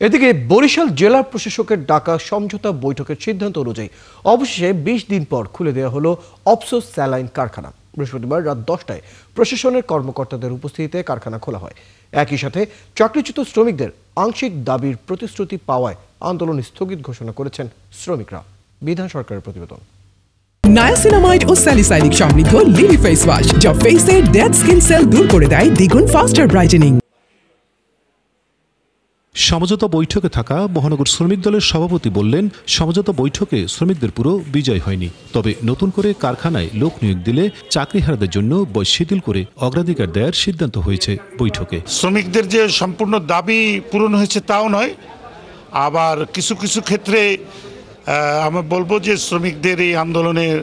এদিকে বরিশাল জেলা প্রশাসকের ডাকা সমঝোতা বৈঠকের সিদ্ধান্ত অনুযায়ী অবশেষে ২০ দিন পর খুলে দেওয়া হলো অফসোস স্যালাইন কারখানা। বৃহস্পতিবার রাত ১০টায় প্রশাসনের কর্মকর্তাদের উপস্থিতিতে কারখানা খোলা হয়। একই সাথে চাকরিচ্যুত শ্রমিকদের আংশিক দাবির প্রতিশ্রুতি পাওয়ায় আন্দোলন স্থগিত ঘোষণা করেছেন শ্রমিকরা। বিধান সরকারের প্রতিবেদন। নায়াসিনামাইড ও স্যালিসাইলিক সমৃদ্ধ লিলি ফেস ওয়াশ যা ফেসের ডেড স্কিন সেল দূর করে দেয় দ্বিগুণ ফাস্টার ব্রাইটেনিং। সমঝোতা বৈঠকে থাকা মহানগর শ্রমিক দলের সভাপতি বললেন, সমঝোতা বৈঠকে শ্রমিকদের পুরো বিজয় হয়নি, তবে নতুন করে কারখানায় লোক নিয়োগ দিলে চাকরিহারাদের জন্য বয়স শিথিল করে অগ্রাধিকার দেওয়ার সিদ্ধান্ত হয়েছে বৈঠকে। শ্রমিকদের যে সম্পূর্ণ দাবি পূরণ হয়েছে তাও নয়, আবার কিছু কিছু ক্ষেত্রে আমি বলবো যে শ্রমিকদের এই আন্দোলনের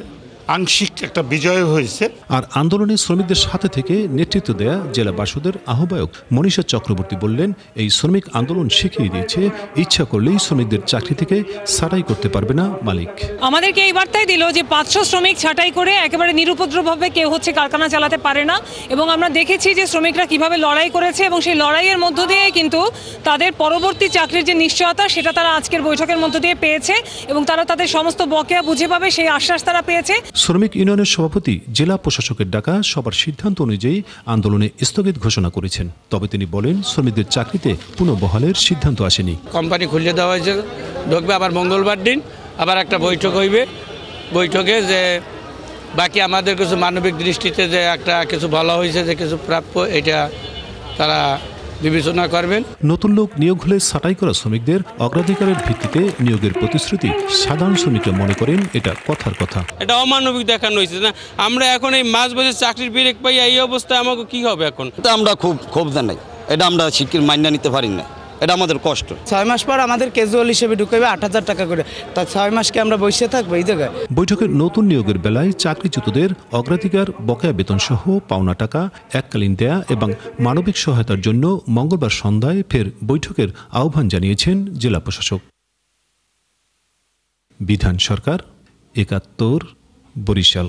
আংশিক একটা বিজয় হয়েছে। আর আন্দোলনে শ্রমিকদের সাথে থেকে নেতৃত্ব দেয়া জেলা বাসদের আহ্বায়ক মনীষা চক্রবর্তী বললেন, এই শ্রমিক আন্দোলন শিখিয়ে দিয়েছে ইচ্ছা করলেই শ্রমিকদের চাকরি থেকে ছাঁটাই করতে পারবে না মালিক। আমাদেরকে এই বার্তাই দিল যে ৫০০ শ্রমিক ছাঁটাই করে একেবারে নিরুপদ্রবভাবে কেউ কারখানা চালাতে পারে না, এবং আমরা দেখেছি যে শ্রমিকরা কিভাবে লড়াই করেছে এবং সেই লড়াইয়ের মধ্য দিয়ে কিন্তু তাদের পরবর্তী চাকরির যে নিশ্চয়তা সেটা তারা আজকের বৈঠকের মধ্য দিয়ে পেয়েছে, এবং তারা তাদের সমস্ত বকেয়া বুঝে পাবে সেই আশ্বাস তারা পেয়েছে। শ্রমিক ইউনিয়নের সভাপতি জেলা প্রশাসকের ডাকা সবার সিদ্ধান্ত অনুযায়ী আন্দোলনে স্থগিত ঘোষণা করেছেন। তবে তিনি বলেন, শ্রমিকদের চাকরিতে পুনঃবহালের সিদ্ধান্ত আসেনি। কোম্পানি খুলে দেওয়া হয়েছে, ঢুকবে আবার মঙ্গলবার দিন আবার একটা বৈঠক হইবে। বৈঠকে যে বাকি আমাদের কিছু মানবিক দৃষ্টিতে যে একটা কিছু বলা হয়েছে যে কিছু প্রাপ্য, এটা তারা বিবেচনা করবেন। নতুন লোক নিয়োগ হলে ছাঁটাই করা শ্রমিকদের অগ্রাধিকারের ভিত্তিতে নিয়োগের প্রতিশ্রুতি সাধারণ শ্রমিকরা মনে করেন এটা কথার কথা। এটা অমানবিক দেখানো হয়েছে না। আমরা এখন এই মাস বছর চাকরির ব্রেক পাই, এই অবস্থায় আমাকে কি হবে এখন? আমরা খুব ক্ষোভ জানাই, এটা আমরা শিক্ষিত মাইনা নিতে পারি না, এটা আমাদের কষ্ট। ৬ মাস পর আমাদের ক্যাজুয়াল হিসেবে ঢুকাবে ৮,০০০ টাকা করে, তাই ৬ মাসকে আমরা বসে থাকবো এই জায়গায়। বৈঠকের নতুন নিয়োগের বেলায় চাকরিচ্যুতদের অগ্রাধিকার, বকেয়া বেতন সহ পাওনা টাকা এককালীন দেয়া এবং মানবিক সহায়তার জন্য মঙ্গলবার সন্ধ্যায় ফের বৈঠকের আহ্বান জানিয়েছেন জেলা প্রশাসক। বিধান সরকার, ৭১, বরিশাল।